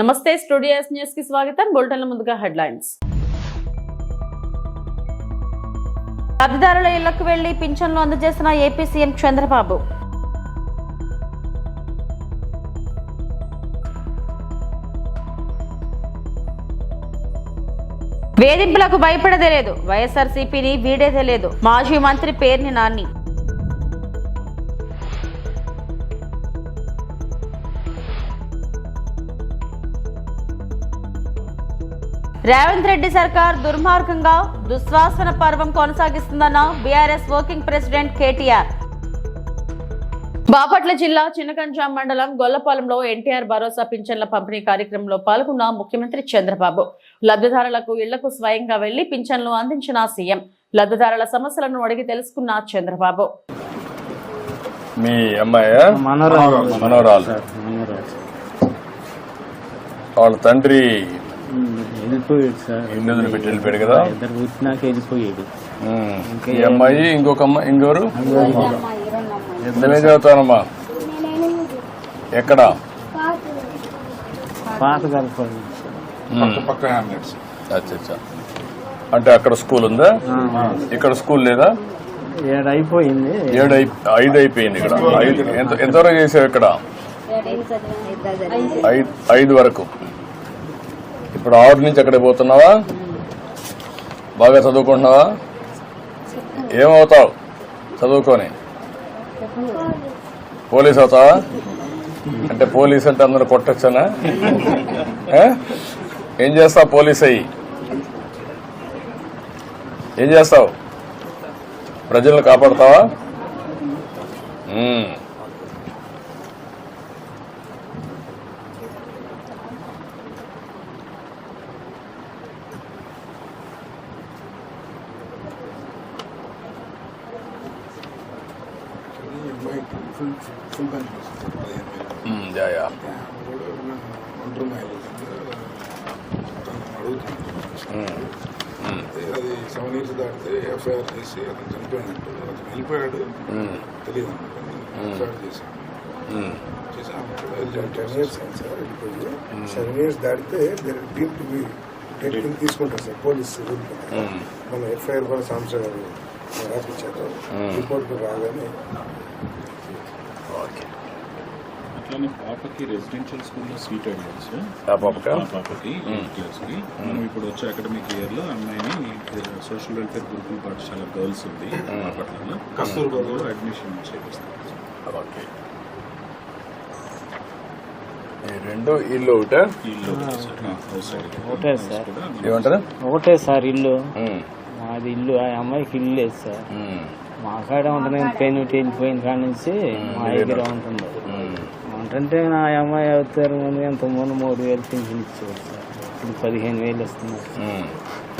నమస్తే studios news కి స్వాగతం. బులెటిన్ల ముందుగా హెడ్లైన్స్. లబ్ధిదారుల ఇళ్లకు వెళ్లి పింఛన్లు అందజేసిన ఏపీ సీఎం చంద్రబాబు. వేధింపులకు భయపడదే లేదు, వైఎస్ఆర్సీపీని వీడేదే లేదు, మాజీ మంత్రి పేర్ని నాని. రేవంత్ రెడ్డి సర్కార్ దుర్మార్గంగా దుశ్వాసన పర్వం కొనసాగిస్తుందన్న BRS working president KTR. Bapatla జిల్లా చిన్నకంజాం మండలం గొల్లపాలెంలో ఎన్టీఆర్ భరోసా పింఛన్ల పంపిణీ కార్యక్రమంలో పాల్గొన్న ముఖ్యమంత్రి చంద్రబాబు. లబ్ధిదారులకు ఇళ్లకు స్వయంగా వెళ్లి పింఛన్లు అందించిన సీఎం. లబ్ధిదారుల సమస్యలను అడిగి తెలుసుకున్న చంద్రబాబు. మీ అమ్మాయి మనోరాలు వాళ్ళ తండ్రి వెళ్ళిపోయాడు సార్. ఇల్లు పెట్టి వెళ్ళిపోయాడు కదా. ఇద్దరు పుట్టినాక వెళ్ళిపోయాడు. ఈ అమ్మాయి ఇంకొక అమ్మాయి ఇంకెవరు ఎంతమే చదువుతానమ్మా? ఎక్కడ? పాత కలపండి. అచ్చా, అంటే అక్కడ స్కూల్ ఉందా? ఇక్కడ స్కూల్ లేదా? 7 అయిపోయింది. 5 అయిపోయింది. ఇక్కడ ఎంతవరకు చేసావు? ఇక్కడ 5 వరకు. ఇప్పుడు 6 నుంచి అక్కడికి పోతున్నావా? బాగా చదువుకుంటున్నావా? ఏమవుతావు చదువుకొని? పోలీస్ అవుతావా? అంటే పోలీస్ అంటే అందరూ కొట్టొచ్చనా? ఏం చేస్తావు పోలీస్ అయ్యి? ఏం చేస్తావు? ప్రజలను కాపాడతావా? అది 7 years దాటితే ఎఫ్ఐఆర్ చేసి అతను చనిపోయినట్టు అతను వెళ్ళిపోయాడు తెలియదు. ఎఫ్ఐఆర్ చేశాను 10 years అయింది సార్. వెళ్ళిపోయి 7 years దాటితే తీసుకుంటారు సార్ పోలీసు. మన ఎఫ్ఐఆర్ కూడా సంవత్సరం గారు రాపించారు. రిపోర్ట్ రాగానే అట్లానే పాపకి రెసిడెన్షియల్ స్కూల్లో సీట్ అడిగారు సార్. పాపకి 8th క్లాస్కి. మనం ఇప్పుడు వచ్చే అకాడమిక్ ఇయర్ లో అమ్మాయిని సోషల్ వెల్ఫేర్ గురుకుల పాఠశాల గర్ల్స్ ఉంది బాపట్లలో కస్తూర్బాలో అడ్మిషన్ చేపిస్తాం. రెండు ఇల్లు ఒకటే ఒకటే సార్ ఇల్లు. మాది ఇల్లు. ఆ అమ్మాయికి ఇల్లు లేదు సార్. మా కాడ ఉంటుంది. పెయిన్ వెళ్ళిపోయిన కాడ నుంచి మా దగ్గర ఉంటుంది. అంటే నా అమ్మాయి అవుతారు ముందు ఎంత ముందు 3,000 పింఛన్ ఇచ్చేవారు సార్. ఇప్పుడు 15,000 వస్తున్నారు.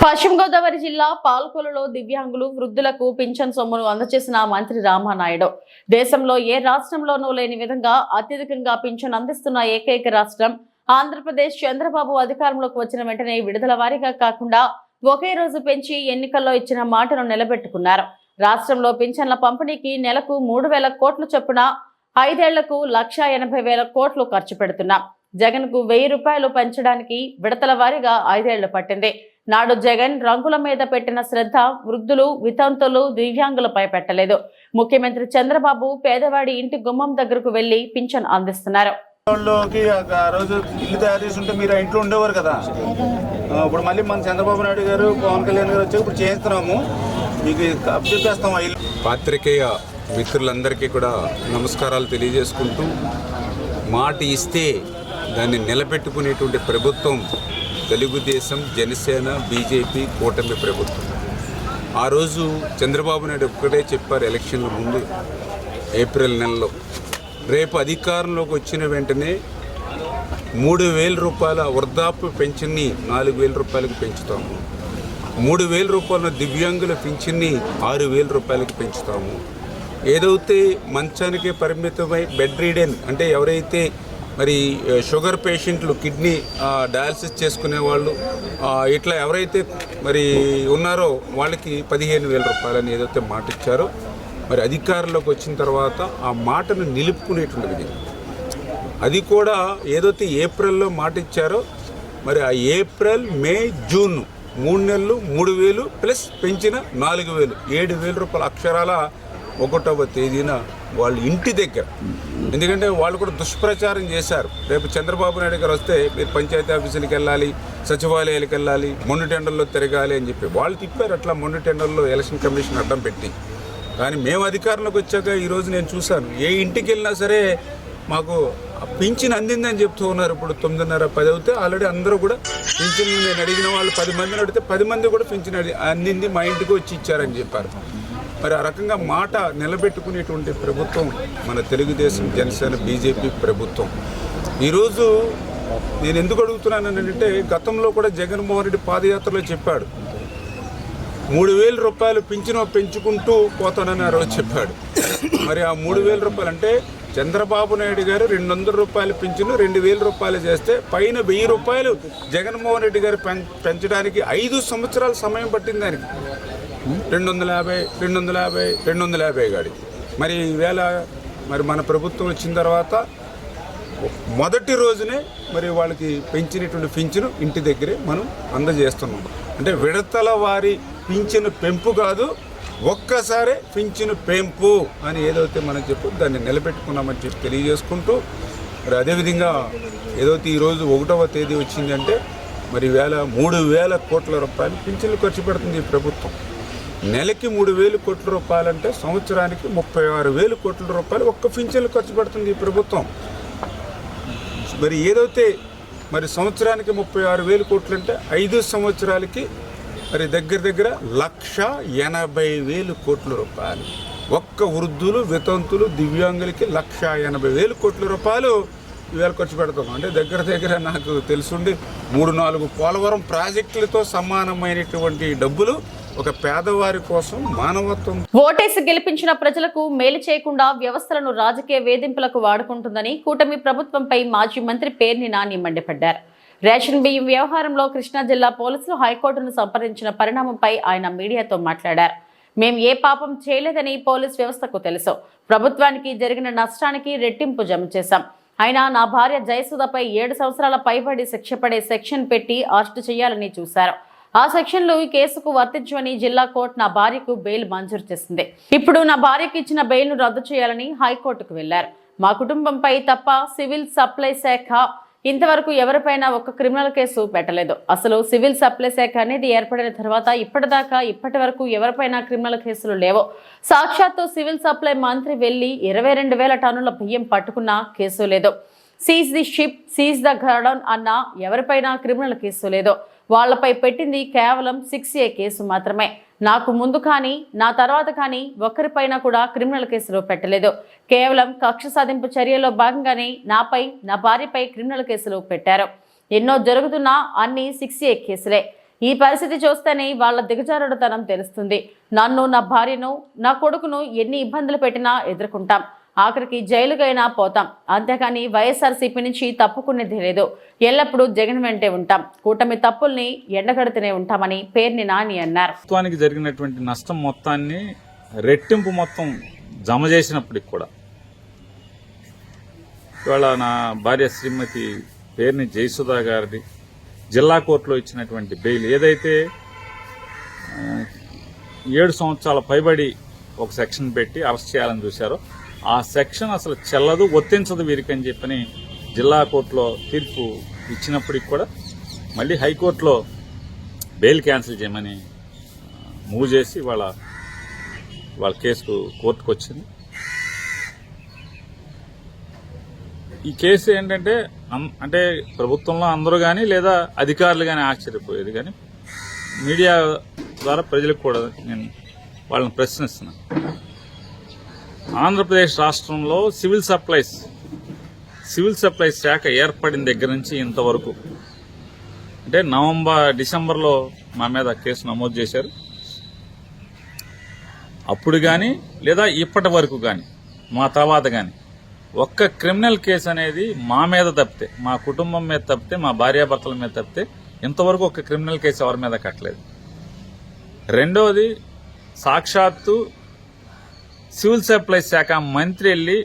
పశ్చిమ గోదావరి జిల్లా పాల్కొలలో దివ్యాంగులు వృద్ధులకు పింఛన్ సొమ్మును అందజేసిన మంత్రి రామానాయుడు. దేశంలో ఏ రాష్ట్రంలోనూ లేని విధంగా అత్యధికంగా పింఛన్ అందిస్తున్న ఏకైక రాష్ట్రం ఆంధ్రప్రదేశ్. చంద్రబాబు అధికారంలోకి వచ్చిన వెంటనే విడుదల వారీగా కాకుండా ఒకే రోజు పెంచి ఎన్నికల్లో ఇచ్చిన మాటను నిలబెట్టుకున్నారు. రాష్ట్రంలో పింఛన్ల పంపిణీకి నెలకు 3,000 కోట్ల చొప్పున 5 ఏళ్లకు 1,80,000 కోట్లు ఖర్చు పెడుతున్నాం. జగన్ కు 1,000 రూపాయలు పెంచడానికి విడతల వారీగా 5 ఏళ్లు పట్టింది. నాడు జగన్ రంగుల మీద పెట్టిన శ్రద్ధ వృద్ధులు, వితంతులు, దివ్యాంగులపై పెట్టలేదు. ముఖ్యమంత్రి చంద్రబాబు పేదవాడి ఇంటి గుమ్మం దగ్గరకు వెళ్లి పింఛన్ అందిస్తున్నారు. రోజు ఇల్లు తయారు చేస్తుంటే మీరు ఇంట్లో ఉండేవారు కదా. ఇప్పుడు మళ్ళీ మన చంద్రబాబు నాయుడు గారు, పవన్ కళ్యాణ్ గారు వచ్చి ఇప్పుడు చేస్తున్నాము. మీకు చెప్పేస్తాం. పాత్రికేయ మిత్రులందరికీ కూడా నమస్కారాలు తెలియజేసుకుంటూ, మాట ఇస్తే దాన్ని నిలబెట్టుకునేటువంటి ప్రభుత్వం తెలుగుదేశం, జనసేన, బీజేపీ కూటమి ప్రభుత్వం. ఆ రోజు చంద్రబాబు నాయుడు ఒక్కడే చెప్పారు ఎలక్షన్ల ముందు ఏప్రిల్ నెలలో, రేపు అధికారంలోకి వచ్చిన వెంటనే 3,000 రూపాయల వృద్ధాప్య పెన్షన్ని 4,000 రూపాయలకు పెంచుతాము. 3,000 రూపాయల దివ్యాంగుల పెన్షన్ని 6,000 రూపాయలకి పెంచుతాము. ఏదైతే మంచానికే పరిమితమై బెడ్ రీడెన్ అంటే ఎవరైతే మరి షుగర్ పేషెంట్లు, కిడ్నీ డయాలసిస్ చేసుకునే వాళ్ళు, ఇట్లా ఎవరైతే మరి ఉన్నారో వాళ్ళకి 15,000 రూపాయలని ఏదైతే మాట ఇచ్చారో, మరి అధికారంలోకి వచ్చిన తర్వాత ఆ మాటను నిలుపుకునేటువంటి విధంగా అది కూడా ఏదైతే ఏప్రిల్లో మాట ఇచ్చారో మరి ఆ ఏప్రిల్, మే, జూన్ 3 నెలలు 3,000 ప్లస్ పెంచిన 4,000 7,000 రూపాయల అక్షరాల 1వ తేదీన వాళ్ళ ఇంటి దగ్గర. ఎందుకంటే వాళ్ళు కూడా దుష్ప్రచారం చేశారు. రేపు చంద్రబాబు నాయుడు గారు వస్తే మీరు పంచాయతీ ఆఫీసులకు వెళ్ళాలి, సచివాలయాలకు వెళ్ళాలి, మొండి టెండర్లో తిరగాలి అని చెప్పి వాళ్ళు తిప్పారు. అట్లా మొండి టెండర్లో ఎలక్షన్ కమిషన్ అడ్డం పెట్టి. కానీ మేము అధికారంలోకి వచ్చాక ఈరోజు నేను చూశాను, ఏ ఇంటికి వెళ్ళినా సరే మాకు పింఛన్ అందిందని చెప్తూ ఉన్నారు. ఇప్పుడు 9:30, 10 అవుతే ఆల్రెడీ అందరూ కూడా పింఛన్, నేను అడిగిన వాళ్ళు 10 మందిని అడిగితే 10 మంది కూడా పింఛన్ అందింది, మా ఇంటికి వచ్చి ఇచ్చారని చెప్పారు. మరి ఆ రకంగా మాట నిలబెట్టుకునేటువంటి ప్రభుత్వం మన తెలుగుదేశం, జనసేన, బీజేపీ ప్రభుత్వం. ఈరోజు నేను ఎందుకు అడుగుతున్నానంటే, గతంలో కూడా జగన్మోహన్ రెడ్డి పాదయాత్రలో చెప్పాడు 3,000 రూపాయలు పింఛను పెంచుకుంటూ పోతానని ఆ రోజు చెప్పాడు. మరి ఆ 3,000 రూపాయలు అంటే చంద్రబాబు నాయుడు గారు 200 రూపాయలు పింఛను 2,000 రూపాయలు చేస్తే పైన 1,000 రూపాయలు జగన్మోహన్ రెడ్డి గారు పెంచడానికి 5 సంవత్సరాల సమయం పట్టింది దానికి. 250 గాడికి. మరి ఈవేళ మరి మన ప్రభుత్వం వచ్చిన తర్వాత మొదటి రోజునే మరి వాళ్ళకి పెంచినటువంటి పింఛను ఇంటి దగ్గరే మనం అందజేస్తున్నాం. అంటే విడతల వారి పింఛను పెంపు కాదు, ఒక్కసారే పింఛను పెంపు అని ఏదైతే మనం చెప్పు దాన్ని నిలబెట్టుకున్నామని చెప్పి తెలియజేసుకుంటూ, మరి అదేవిధంగా ఏదైతే ఈరోజు 1వ తేదీ వచ్చిందంటే మరి ఈవేళ 3,000 కోట్ల రూపాయలు పింఛన్లు ఖర్చు పెడుతుంది ఈ ప్రభుత్వం. నెలకి 3,000 కోట్ల రూపాయలంటే సంవత్సరానికి 36,000 కోట్ల రూపాయలు ఒక్క పింఛన్లు ఖర్చు పెడుతుంది ఈ ప్రభుత్వం. మరి ఏదైతే మరి సంవత్సరానికి 36,000 కోట్లు అంటే 5 సంవత్సరాలకి మరి దగ్గర 1,80,000 కోట్ల రూపాయలు. ఒక్క వృద్ధులు, వితంతులు, దివ్యాంగులకి 1,80,000 కోట్ల రూపాయలు ఇవాళ ఖర్చు పెడతాం. అంటే దగ్గర నాకు తెలుసుండి 3-4 పోలవరం ప్రాజెక్టులతో సమానమైనటువంటి డబ్బులు ఒక పేదవారి కోసం మానవత్వం. ఓటేసి గెలిపించిన ప్రజలకు మేలు చేయకుండా వ్యవస్థలను రాజకీయ వేధింపులకు వాడుకుంటుందని కూటమి ప్రభుత్వంపై మాజీ మంత్రి పేర్ని నాని మండిపడ్డారు. రేషన్ బియ్యం వ్యవహారంలో కృష్ణా జిల్లా పోలీసులు హైకోర్టును సంప్రదించిన పరిణామంపై ఆయన మీడియాతో మాట్లాడారు. మేం ఏ పాపం చేయలేదని పోలీస్ వ్యవస్థకు తెలుసు. ప్రభుత్వానికి జరిగిన నష్టానికి రెట్టింపు జమ చేశాం. అయినా నా భార్య జయసుధపై 7 సంవత్సరాల పైబడి శిక్ష పడే సెక్షన్ పెట్టి అరెస్టు చేయాలని చూశారు. ఆ సెక్షన్లు ఈ కేసుకు వర్తించవని జిల్లా కోర్టు నా భార్యకు బెయిల్ మంజూరు చేసింది. ఇప్పుడు నా భార్యకు ఇచ్చిన బెయిల్ను రద్దు చేయాలని హైకోర్టుకు వెళ్లారు. మా కుటుంబంపై తప్ప సివిల్ సప్లై శాఖ ఇంతవరకు ఎవరిపైనా ఒక్క క్రిమినల్ కేసు పెట్టలేదు. అసలు సివిల్ సప్లై శాఖ అనేది ఏర్పడిన తర్వాత ఇప్పటి వరకు ఎవరిపైనా క్రిమినల్ కేసులు లేవు. సాక్షాత్తు సివిల్ సప్లై మంత్రి వెళ్లి 22,000 టన్నుల బియ్యం పట్టుకున్న కేసు లేదు. Seize the ship, seize the godown అన్న ఎవరిపైనా క్రిమినల్ కేసు లేదు. వాళ్లపై పెట్టింది కేవలం 6A కేసు మాత్రమే. నాకు ముందు కానీ నా తర్వాత కానీ ఒక్కరిపైన కూడా క్రిమినల్ కేసులు పెట్టలేదు. కేవలం కక్ష సాధింపు చర్యలో భాగంగానే నాపై, నా భార్యపై క్రిమినల్ కేసులు పెట్టారు. ఎన్నో జరుగుతున్నా అన్ని 6A కేసులే. ఈ పరిస్థితి చూస్తేనే వాళ్ళ దిగజారుడుతనం తెలుస్తుంది. నన్ను, నా భార్యను, నా కొడుకును ఎన్ని ఇబ్బందులు పెట్టినా ఎదుర్కొంటాం. ఆఖరికి జైలుకైనా పోతాం. అంతేకాని వైఎస్ఆర్సీపీ నుంచి తప్పుకునేది లేదు. ఎల్లప్పుడూ జగన్ వెంటే ఉంటాం. కూటమి తప్పుల్ని ఎండగడుతూనే ఉంటామని పేర్ని నాని అన్నారు. ప్రభుత్వానికి జరిగినటువంటి నష్టం మొత్తాన్ని రెట్టింపు మొత్తం జమ చేసినప్పటికి కూడా ఇవాళ నా భార్య శ్రీమతి పేర్ని జయసుధ గారిది జిల్లా కోర్టులో ఇచ్చినటువంటి బెయిల్ ఏదైతే 7 సంవత్సరాల పైబడి ఒక సెక్షన్ పెట్టి అరెస్ట్ చేయాలని చూశారో ఆ సెక్షన్ అసలు చెల్లదు, వర్తించదు వీరికని చెప్పని జిల్లా కోర్టులో తీర్పు ఇచ్చినప్పటికి కూడా మళ్ళీ హైకోర్టులో బెయిల్ క్యాన్సిల్ చేయమని మూవ్ చేసి వాళ్ళ కేసు కోర్టుకు వచ్చింది. ఈ కేసు ఏంటంటే అంటే ప్రభుత్వంలో అందరూ కానీ లేదా అధికారులు కానీ ఆశ్చర్యపోయేది. కానీ మీడియా ద్వారా ప్రజలకు కూడా నేను వాళ్ళని ప్రశ్నిస్తున్నాను. ఆంధ్రప్రదేశ్ రాష్ట్రంలో సివిల్ సప్లైస్ శాఖ ఏర్పడిన దగ్గర నుంచి ఇంతవరకు అంటే డిసెంబర్లో మా మీద కేసు నమోదు చేశారు. అప్పుడు కానీ లేదా ఇప్పటి వరకు కానీ మా తర్వాత కానీ ఒక్క క్రిమినల్ కేసు అనేది మా మీద తప్పితే, మా కుటుంబం మీద తప్పితే, మా భార్యాభర్తల మీద తప్పితే ఇంతవరకు ఒక క్రిమినల్ కేసు ఎవరి మీద కట్టలేదు. రెండవది, సాక్షాత్తు సివిల్ సప్లైస్ శాఖ మంత్రి వెళ్ళి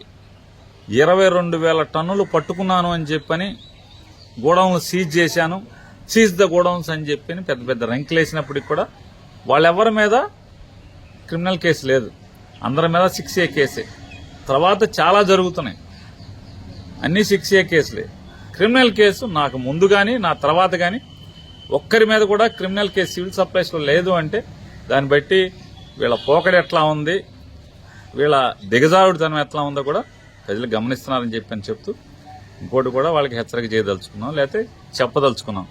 22,000 టన్నులు పట్టుకున్నాను అని చెప్పని గోడౌన్లు సీజ్ చేశాను, సీజ్ ద గోడౌన్స్ అని చెప్పి పెద్ద పెద్ద రంకులేసినప్పటికి కూడా వాళ్ళెవరి మీద క్రిమినల్ కేసు లేదు. అందరి మీద 6A కేసే. తర్వాత చాలా జరుగుతున్నాయి, అన్ని 6A కేసులే. క్రిమినల్ కేసు నాకు ముందు కానీ నా తర్వాత కానీ ఒక్కరి మీద కూడా క్రిమినల్ కేసు సివిల్ సప్లైస్లో లేదు అంటే దాన్ని బట్టి వీళ్ళ పోకడ ఎట్లా ఉంది, వీళ్ళ దిగజారుడుతనం ఎట్లా ఉందో కూడా ప్రజలు గమనిస్తున్నారని చెప్పని చెప్తూ ఇంకోటి కూడా వాళ్ళకి హెచ్చరిక చేయదలుచుకున్నాం, లేకపోతే చెప్పదలుచుకున్నాం.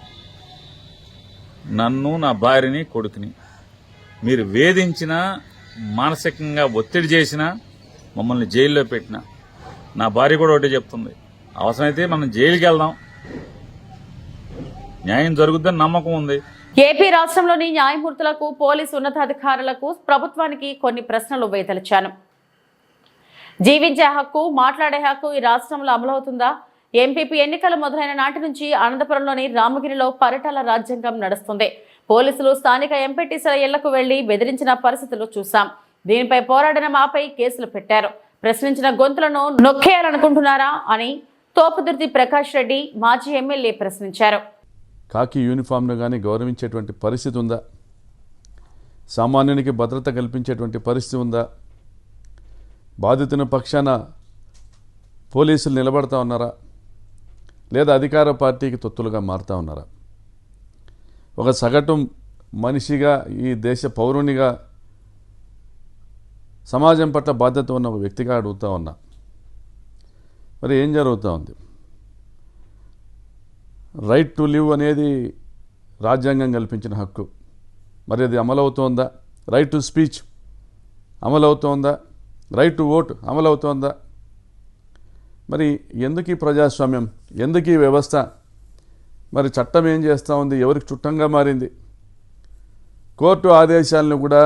నన్ను, నా భార్యని, కొడుకుని మీరు వేధించినా, మానసికంగా ఒత్తిడి చేసినా, మమ్మల్ని జైల్లో పెట్టినా నా భార్య కూడా ఒకటే చెప్తుంది, అవసరమైతే మనం జైలుకి వెళ్దాం, న్యాయం జరుగుద్దని నమ్మకం ఉంది. ఏపీ రాష్ట్రంలోని న్యాయమూర్తులకు, పోలీసు ఉన్నతాధికారులకు, ప్రభుత్వానికి కొన్ని ప్రశ్నలు వేయదలిచాను. జీవించే హక్కు, మాట్లాడే హక్కు ఈ రాష్ట్రంలో అమలవుతుందా? ఎంపీపీ ఎన్నికలు మొదలైన నాటి నుంచి అనంతపురంలోని రామగిరిలో పరిటాల రాజ్యాంగం నడుస్తుంది. పోలీసులు స్థానిక ఎంపీటీసీల ఇళ్లకు వెళ్లి బెదిరించిన పరిస్థితులు చూశాం. దీనిపై పోరాడిన మాపై కేసులు పెట్టారు. ప్రశ్నించిన గొంతులను నొక్కేయాలనుకుంటున్నారా అని తోపుదుర్తి ప్రకాష్ రెడ్డి మాజీ ఎమ్మెల్యే ప్రశ్నించారు. కాకి యూనిఫామ్ను కానీ గౌరవించేటువంటి పరిస్థితి ఉందా? సామాన్యునికి భద్రత కల్పించేటువంటి పరిస్థితి ఉందా? బాధితుల పక్షాన పోలీసులు నిలబడతా ఉన్నారా, లేదా అధికార పార్టీకి తొత్తులుగా మారుతూ ఉన్నారా? ఒక సగటు మనిషిగా, ఈ దేశ పౌరునిగా, సమాజం పట్ల బాధ్యత ఉన్న ఒక వ్యక్తిగా అడుగుతూ ఉన్నా, మరి ఏం జరుగుతూ ఉంది? రైట్ టు లివ్ అనేది రాజ్యాంగం కల్పించిన హక్కు, మరి అది అమలవుతోందా? రైట్ టు స్పీచ్ అమలవుతోందా? రైట్ టు ఓట్ అమలవుతోందా? మరి ఎందుకు ఈ ప్రజాస్వామ్యం, ఎందుకు ఈ వ్యవస్థ? మరి చట్టం ఏం చేస్తూ ఉంది? ఎవరికి చుట్టంగా మారింది? కోర్టు ఆదేశాలను కూడా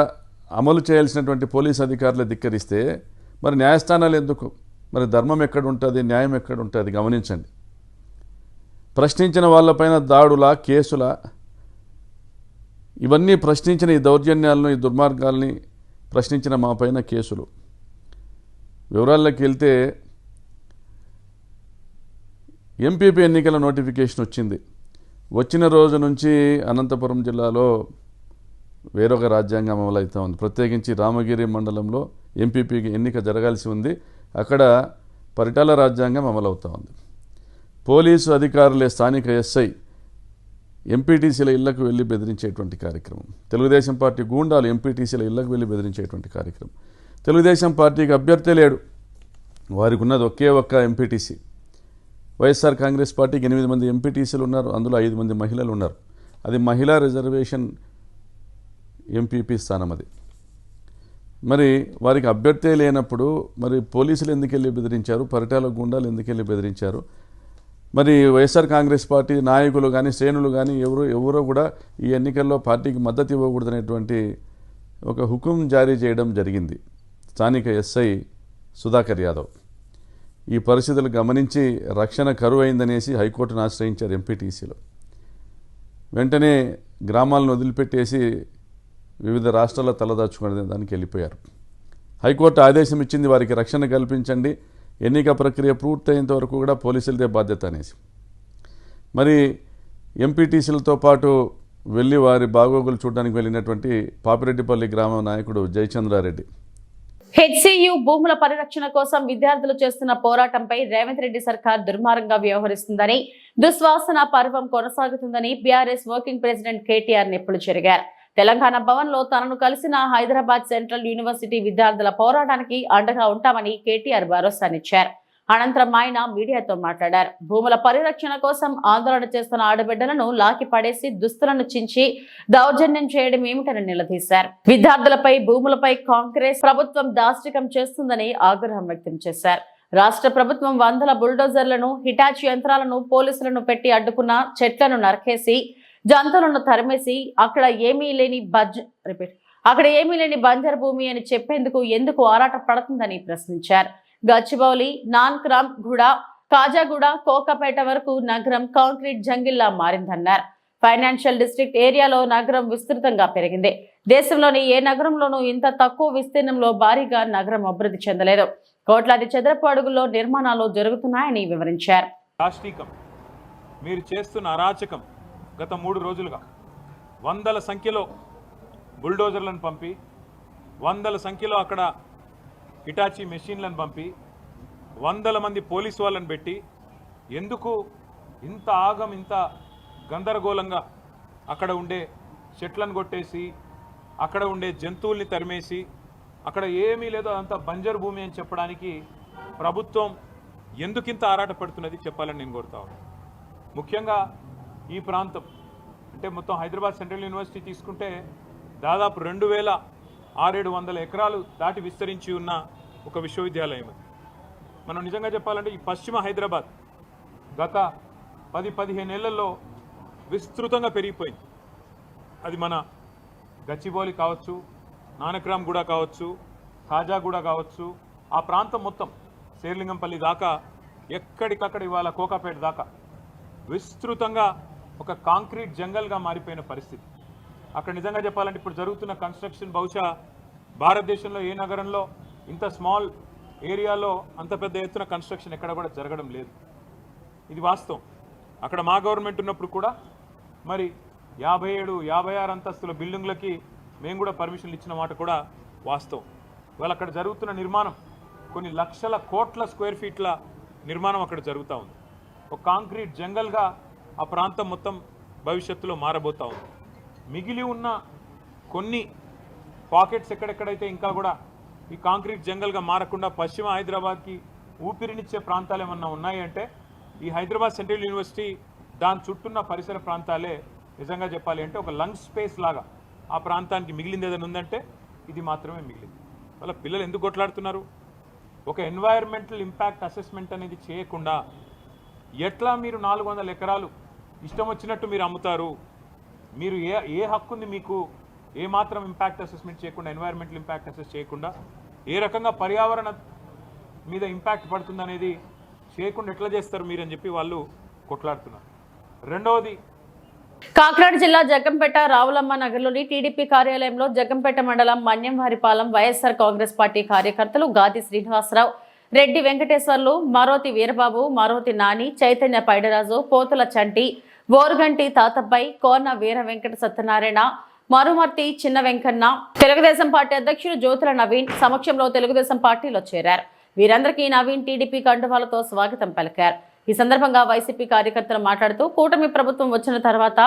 అమలు చేయాల్సినటువంటి పోలీస్ అధికారులు ధిక్కరిస్తే మరి న్యాయస్థానాలు ఎందుకు? మరి ధర్మం ఎక్కడ ఉంటుంది, న్యాయం ఎక్కడ ఉంటుంది? గమనించండి. ప్రశ్నించిన వాళ్ళపైన దాడులా, కేసులా, ఇవన్నీ ప్రశ్నించిన ఈ దౌర్జన్యాలను, ఈ దుర్మార్గాల్ని ప్రశ్నించిన మా పైన కేసులు. వివరాల్లోకి వెళ్తే ఎంపీపీ ఎన్నికల నోటిఫికేషన్ వచ్చింది. వచ్చిన రోజు నుంచి అనంతపురం జిల్లాలో వేరొక రాజ్యాంగం అమలవుతూ ఉంది. ప్రత్యేకించి రామగిరి మండలంలో ఎంపీపీకి ఎన్నిక జరగాల్సి ఉంది. అక్కడ పరిటాల రాజ్యాంగం అమలవుతూ ఉంది. పోలీసు అధికారులే స్థానిక ఎస్ఐ ఎంపీటీసీల ఇళ్లకు వెళ్ళి బెదిరించేటువంటి కార్యక్రమం. తెలుగుదేశం పార్టీ గూండాలు ఎంపీటీసీల ఇళ్లకు వెళ్ళి బెదిరించేటువంటి కార్యక్రమం. తెలుగుదేశం పార్టీకి అభ్యర్థి లేడు, వారికి ఉన్నది ఒకే ఒక్క ఎంపీటీసీ. వైఎస్ఆర్ కాంగ్రెస్ పార్టీకి 8 మంది ఎంపీటీసీలు ఉన్నారు, అందులో 5 మంది మహిళలు ఉన్నారు. అది మహిళా రిజర్వేషన్ ఎంపీపీ స్థానం. అది మరి వారికి అభ్యర్థి లేనప్పుడు మరి పోలీసులు ఎందుకు వెళ్ళి బెదిరించారు? పరిటాల గుండాలు ఎందుకు వెళ్ళి బెదిరించారు? మరి వైఎస్ఆర్ కాంగ్రెస్ పార్టీ నాయకులు కానీ, శ్రేణులు కానీ ఎవరో కూడా ఈ ఎన్నికల్లో పార్టీకి మద్దతు ఇవ్వకూడదనేటువంటి ఒక హుకుం జారీ చేయడం జరిగింది స్థానిక ఎస్ఐ సుధాకర్ యాదవ్. ఈ పరిస్థితులు గమనించి రక్షణ కరువు అయిందనేసి హైకోర్టును ఆశ్రయించారు ఎంపీటీసీలో. వెంటనే గ్రామాలను వదిలిపెట్టేసి వివిధ రాష్ట్రాల్లో తలదాచుకునే దానికి వెళ్ళిపోయారు. హైకోర్టు ఆదేశం ఇచ్చింది, వారికి రక్షణ కల్పించండి, ఎన్నిక ప్రక్రియ పూర్తయ్యేంత వరకు కూడా పోలీసులదే బాధ్యత అనేసి. మరి ఎంపీటీసీలతో పాటు వెళ్ళి వారి బాగోగులు చూడడానికి వెళ్ళినటువంటి పాపిరెడ్డిపల్లి గ్రామ నాయకుడు జయచంద్రారెడ్డి, హెచ్సియు భూముల పరిరక్షణ కోసం విద్యార్థులు చేస్తున్న పోరాటంపై రేవంత్ రెడ్డి సర్కార్ దుర్మార్గంగా వ్యవహరిస్తుందని, దుశ్వాసన పర్వం కొనసాగుతుందని బీఆర్ఎస్ వర్కింగ్ ప్రెసిడెంట్ కేటీఆర్ నిప్పులు చెరిగారు. తెలంగాణ భవన్ లో తనను కలిసిన హైదరాబాద్ సెంట్రల్ యూనివర్సిటీ విద్యార్థుల పోరాటానికి అండగా ఉంటామని కేటీఆర్ భరోసానిచ్చారు. అనంతరం ఆయన మీడియాతో మాట్లాడారు. భూముల పరిరక్షణ కోసం ఆందోళన చేస్తున్న ఆడబిడ్డలను లాకి పడేసి దుస్తులను చించి దౌర్జన్యం చేయడం ఏమిటని నిలదీశారు. విద్యార్థులపై, భూములపై కాంగ్రెస్ ప్రభుత్వం దాష్టికం చేస్తుందని ఆగ్రహం వ్యక్తం చేశారు. రాష్ట్ర ప్రభుత్వం వందల బుల్డోజర్లను, హిటాచి యంత్రాలను, పోలీసులను పెట్టి అడ్డుకున్న చెట్లను నరికేసి, జంతువులను తరిమేసి అక్కడ ఏమీ లేని బంజరు భూమి అని చెప్పేందుకు ఎందుకు ఆరాట పడుతుందని ప్రశ్నించారు. గచ్చిబౌలి, నాన్క్రామ్ గూడ, కాజాగూడ, కోకాపేట వరకు నగరం కాంక్రీట్ జంగిల్లా మారిందన్నారు. ఫైనాన్షియల్ డిస్ట్రిక్ట్ ఏరియాలో నగరం విస్తృతంగా పెరిగింది. దేశంలోని ఏ నగరంలోనూ ఇంత తక్కువ విస్తీర్ణంలో భారీగా నగరం అభివృద్ధి చెందలేదు. కోట్లాది చదరపు అడుగుల్లో నిర్మాణాలు జరుగుతున్నాయని వివరించారు. దాష్టీకం, మీరు చేస్తున్న అరాచకం గత 3 రోజులుగా వందల సంఖ్యలో బుల్డోజర్లను పంపి, వందల సంఖ్యలో అక్కడ హిటాచీ మెషిన్లను పంపి, వందల మంది పోలీసు వాళ్ళని పెట్టి ఎందుకు ఇంత ఆగం, ఇంత గందరగోళంగా అక్కడ ఉండే చెట్లను కొట్టేసి, అక్కడ ఉండే జంతువుల్ని తరిమేసి, అక్కడ ఏమీ లేదో అంత బంజరు భూమి అని చెప్పడానికి ప్రభుత్వం ఎందుకింత ఆరాటపడుతున్నది చెప్పాలని నేను కోరుతా ఉన్నాను. ముఖ్యంగా ఈ ప్రాంతం అంటే మొత్తం హైదరాబాద్ సెంట్రల్ యూనివర్సిటీ తీసుకుంటే దాదాపు 2600 ఎకరాలు దాటి విస్తరించి ఉన్న ఒక విశ్వవిద్యాలయం అది. మనం నిజంగా చెప్పాలంటే ఈ పశ్చిమ హైదరాబాద్ గత 10-15 ఏళ్లలో విస్తృతంగా పెరిగిపోయింది. అది మన గచ్చిబౌలి కావచ్చు, నానక్రామ్గూడ కావచ్చు, ఖాజాగూడ కావచ్చు, ఆ ప్రాంతం మొత్తం శేర్లింగంపల్లి దాకా ఎక్కడికక్కడ ఇవాళ కోకాపేట దాకా విస్తృతంగా ఒక కాంక్రీట్ జంగల్గా మారిపోయిన పరిస్థితి. అక్కడ నిజంగా చెప్పాలంటే ఇప్పుడు జరుగుతున్న కన్స్ట్రక్షన్ బహుశా భారతదేశంలో ఏ నగరంలో ఇంత స్మాల్ ఏరియాలో అంత పెద్ద ఎత్తున కన్స్ట్రక్షన్ ఎక్కడ కూడా జరగడం లేదు. ఇది వాస్తవం. అక్కడ మా గవర్నమెంట్ ఉన్నప్పుడు కూడా మరి 57-56 అంతస్తుల బిల్డింగ్లకి మేము కూడా పర్మిషన్లు ఇచ్చిన మాట కూడా వాస్తవం. ఇవాళ అక్కడ జరుగుతున్న నిర్మాణం కొన్ని లక్షల కోట్ల స్క్వేర్ ఫీట్ల నిర్మాణం అక్కడ జరుగుతూ ఉంది. ఒక కాంక్రీట్ జంగల్గా ఆ ప్రాంతం మొత్తం భవిష్యత్తులో మారబోతూ ఉంది. మిగిలి ఉన్న కొన్ని పాకెట్స్ ఎక్కడెక్కడైతే ఇంకా కూడా ఈ కాంక్రీట్ జంగల్గా మారకుండా పశ్చిమ హైదరాబాద్కి ఊపిరినిచ్చే ప్రాంతాలు ఏమన్నా ఉన్నాయి అంటే ఈ హైదరాబాద్ సెంట్రల్ యూనివర్సిటీ దాని చుట్టూన్న పరిసర ప్రాంతాలే నిజంగా చెప్పాలి అంటే ఒక లంగ్ స్పేస్ లాగా ఆ ప్రాంతానికి మిగిలింది ఏదైనా ఉందంటే ఇది మాత్రమే మిగిలింది. వాళ్ళ పిల్లలు ఎందుకు కొట్లాడుతున్నారు? ఒక ఎన్వైర్మెంటల్ ఇంపాక్ట్ అసెస్మెంట్ అనేది చేయకుండా ఎట్లా మీరు 400 ఎకరాలు ఇష్టం వచ్చినట్టు మీరు అమ్ముతారు? మీరు ఏ హక్కు ఉంది మీకు? ఏ మాత్రం ఇంపాక్ట్ అసెస్మెంట్ చేయకుండా, ఎన్వైర్మెంటల్ ఇంపాక్ట్ అసెస్ చేయకుండా, ఏ రకంగా పర్యావరణ మీద ఇంపాక్ట్ పడుతుంది అనేది చేయకుండా ఎట్లా చేస్తారు మీరు అని చెప్పి వాళ్ళు కొట్లాడుతున్నారు. రెండవది, కాకినాడ జిల్లా జగ్గంపేట రావులమ్మ నగర్లోని టీడీపీ కార్యాలయంలో జగ్గంపేట మండలం మన్యంవారిపాలెం వైఎస్ఆర్ కాంగ్రెస్ పార్టీ కార్యకర్తలు గాది శ్రీనివాసరావు, రెడ్డి వెంకటేశ్వర్లు, మరోతి వీరబాబు, మరోతి నాని, చైతన్య పైడరాజు, పోతుల చంటి, ఓరుగంటి తాతబ్బాయి, కోన వీర వెంకట సత్యనారాయణ, మరుమర్తి చిన్న వెంకన్న, తెలుగుదేశం పార్టీ అధ్యక్షుడు జ్యోతుల నవీన్ సమక్షంలో తెలుగుదేశం పార్టీలో చేరారు. వీరందరికీ నవీన్ టీడీపీ కండువాలతో స్వాగతం పలికారు. ఈ సందర్భంగా వైసీపీ కార్యకర్తలు మాట్లాడుతూ కూటమి ప్రభుత్వం వచ్చిన తర్వాత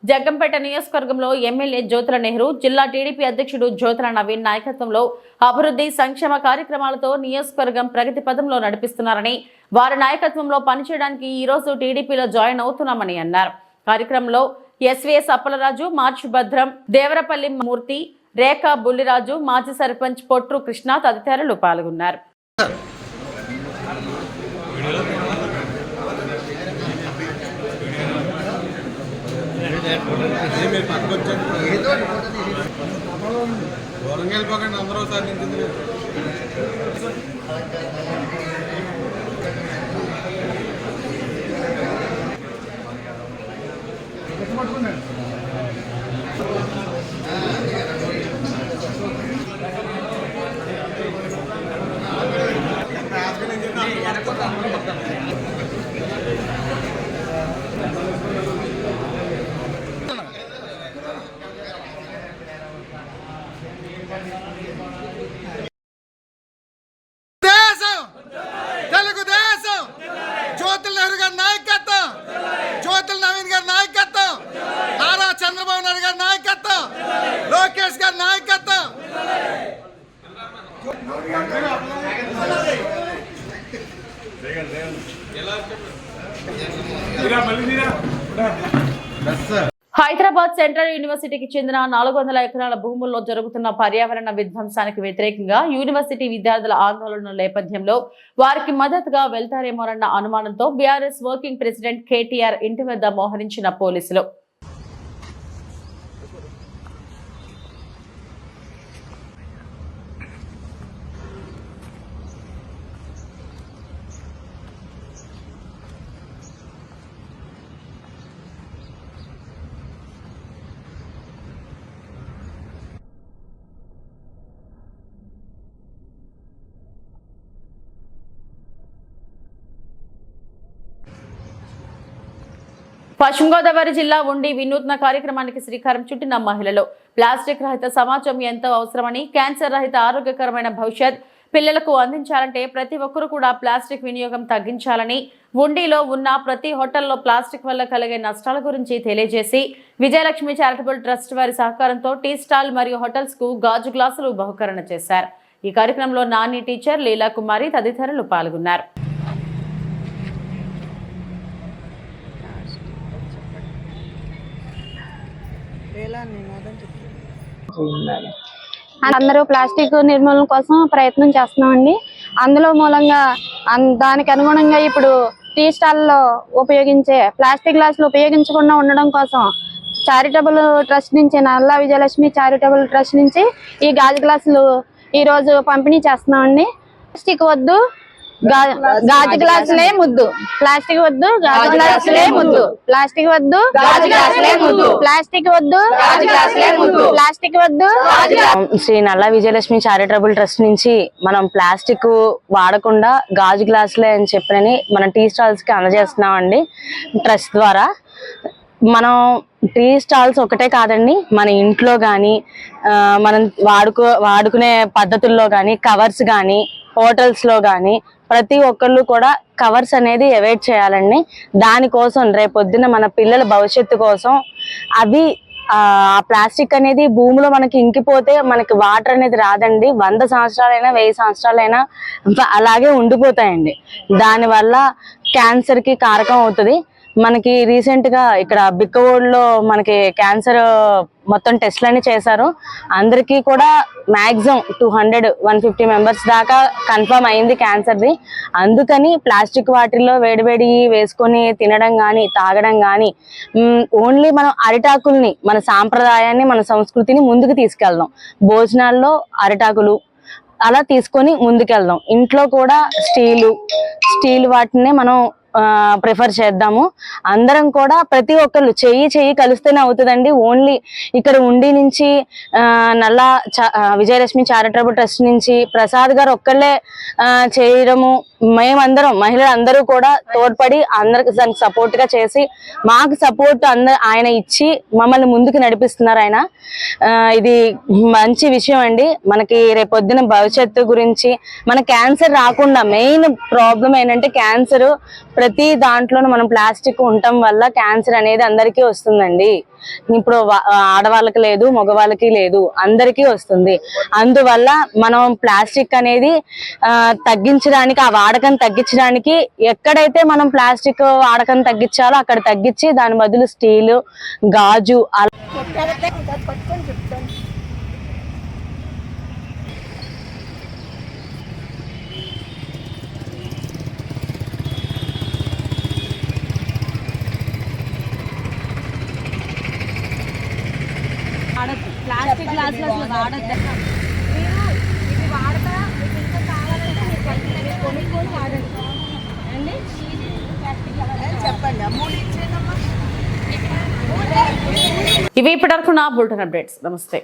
జగ్గంపేట నియోజకవర్గంలో ఎమ్మెల్యే జ్యోతుల నెహ్రూ, జిల్లా టీడీపీ అధ్యక్షుడు జ్యోతుల నవీన్ నాయకత్వంలో అభివృద్ధి సంక్షేమ కార్యక్రమాలతో నియోజకవర్గం ప్రగతి పథంలో నడిపిస్తున్నారని, వారి నాయకత్వంలో పనిచేయడానికి ఈ రోజు టీడీపీలో జాయిన్ అవుతున్నామని అన్నారు. కార్యక్రమంలో ఎస్వీఎస్ అప్పలరాజు, మార్చి భద్రం, దేవరపల్లి మూర్తి, రేఖా బుల్లిరాజు, మాజీ సర్పంచ్ పొట్రు కృష్ణ తదితరులు పాల్గొన్నారు. తెలుగుదేశం జ్యోతుల నెహ్రూ గారి నాయకత్వం, జ్యోతుల నవీన్ గారి నాయకత్వం, నారా చంద్రబాబు నాయుడు గారి నాయకత్వం, లోకేష్ గారి నాయకత్వం. హైదరాబాద్ సెంట్రల్ యూనివర్సిటీకి చెందిన 400 ఎకరాల భూముల్లో జరుగుతున్న పర్యావరణ విధ్వంసానికి వ్యతిరేకంగా యూనివర్సిటీ విద్యార్థుల ఆందోళన నేపథ్యంలో వారికి మద్దతుగా వెళ్తారేమోనన్న అనుమానంతో బీఆర్ఎస్ వర్కింగ్ ప్రెసిడెంట్ కేటీఆర్ ఇంటి వద్ద మోహరించిన పోలీసులు. పశ్చిమ గోదావరి జిల్లా ఉండి వినూత్న కార్యక్రమానికి శ్రీకారం చుట్టిన మహిళలు ప్లాస్టిక్ రహిత సమాజం ఎంతో అవసరమని, క్యాన్సర్ రహిత ఆరోగ్యకరమైన భవిష్యత్ పిల్లలకు అందించాలంటే ప్రతి ఒక్కరూ కూడా ప్లాస్టిక్ వినియోగం తగ్గించాలని, ఉండిలో ఉన్న ప్రతి హోటల్లో ప్లాస్టిక్ వల్ల కలిగే నష్టాల గురించి తెలియజేసి విజయలక్ష్మి చారిటబుల్ ట్రస్ట్ వారి సహకారంతో టీ స్టాల్ మరియు హోటల్స్ కు గాజు గ్లాసులు బహుకరణ చేశారు. ఈ కార్యక్రమంలో నాని టీచర్ లీలా కుమారి తదితరులు పాల్గొన్నారు. అందరూ ప్లాస్టిక్ నిర్మూలన కోసం ప్రయత్నం చేస్తున్నామండి. అందులో మూలంగా దానికి అనుగుణంగా ఇప్పుడు టీ స్టాల్లో ఉపయోగించే ప్లాస్టిక్ గ్లాసులు ఉపయోగించకుండా ఉండడం కోసం చారిటబుల్ ట్రస్ట్ నుంచి, నల్లా విజయలక్ష్మి చారిటబుల్ ట్రస్ట్ నుంచి ఈ గాజు గ్లాసులు ఈ రోజు పంపిణీ చేస్తున్నామండి. ప్లాస్టిక్ వద్దు, గాజు గ్లాసులే ముద్దు. ప్లాస్టిక్ వద్దు, గాజు గ్లాసులే ముద్దు. ప్లాస్టిక్ వద్దు, గాజు గ్లాసులే ముద్దు. ప్లాస్టిక్ వద్దు, గాజు గ్లాసులే ముద్దు. ప్లాస్టిక్ వద్దు. శ్రీ నల్లా విజయలక్ష్మి చారిటబుల్ ట్రస్ట్ నుంచి మనం ప్లాస్టిక్ వాడకుండా గాజు గ్లాసులే అని చెప్పని మనం టీ స్టాల్స్ కి అందజేస్తున్నాం అండి. ట్రస్ట్ ద్వారా మనం టీ స్టాల్స్ ఒకటే కాదండి, మన ఇంట్లో కానీ మనం వాడుకునే పద్ధతుల్లో కానీ, కవర్స్ కానీ, హోటల్స్లో కానీ ప్రతి ఒక్కళ్ళు కూడా కవర్స్ అనేది అవాయిడ్ చేయాలండి. దానికోసం రేపొద్దున మన పిల్లల భవిష్యత్తు కోసం అవి ఆ ప్లాస్టిక్ అనేది భూమిలో మనకి ఇంకిపోతే మనకి వాటర్ అనేది రాదండి. 100 సంవత్సరాలైనా 1000 సంవత్సరాలైనా అలాగే ఉండిపోతాయండి. దానివల్ల క్యాన్సర్ కి కారకం అవుతుంది. మనకి రీసెంట్ గా ఇక్కడ బిక్కవోడ్లో మనకి క్యాన్సర్ మొత్తం టెస్ట్లన్నీ చేశారు. అందరికీ కూడా మాక్సిమం 200-150 మెంబర్స్ దాకా కన్ఫర్మ్ అయింది క్యాన్సర్ది. అందుకని ప్లాస్టిక్ వాటిల్లో వేడివేడి వేసుకొని తినడం కానీ, తాగడం కానీ, ఓన్లీ మనం అరిటాకుల్ని, మన సాంప్రదాయాన్ని, మన సంస్కృతిని ముందుకు తీసుకెళ్దాం. భోజనాల్లో అరిటాకులు అలా తీసుకొని ముందుకెళ్దాం. ఇంట్లో కూడా స్టీల్ వాటినే మనం ప్రిఫర్ చేద్దాము. అందరం కూడా ప్రతి ఒక్కళ్ళు చెయ్యి కలిస్తేనే అవుతుందండి. ఓన్లీ ఇక్కడ ఉండి నుంచి నల్లా విజయలక్ష్మి చారిటబుల్ ట్రస్ట్ నుంచి ప్రసాద్ గారు ఒక్కళ్ళే చేయడము, మేమందరం మహిళలందరూ కూడా తోడ్పడి అందరికి దానికి సపోర్ట్ గా చేసి మాకు సపోర్ట్ ఆయన ఇచ్చి మమ్మల్ని ముందుకు నడిపిస్తున్నారు ఆయన. ఇది మంచి విషయం అండి. మనకి రేపొద్దున భవిష్యత్తు గురించి మన క్యాన్సర్ రాకుండా మెయిన్ ప్రాబ్లం ఏంటంటే క్యాన్సర్ ప్రతి దాంట్లోనూ మనం ప్లాస్టిక్ ఉండటం వల్ల క్యాన్సర్ అనేది అందరికీ వస్తుందండి. ఇప్పుడు ఆడవాళ్ళకి లేదు, మగవాళ్ళకి లేదు, అందరికీ వస్తుంది. అందువల్ల మనం ప్లాస్టిక్ అనేది తగ్గించడానికి, ఆ వాడకం తగ్గించడానికి ఎక్కడైతే మనం ప్లాస్టిక్ వాడకం తగ్గించాలో అక్కడ తగ్గించి దాని బదులు స్టీల్, గాజు ప్లాస్టిక్ గ్లాసులు అసలు వాడద్దు. ఇది వాడతా మీకు ఇంకా కావాలంటే మీరు కొనుక్కొని వాడండి అండి. చెప్పండి. ఇవి ఇప్పటివరకు నా బులెటిన్ అప్డేట్స్. నమస్తే.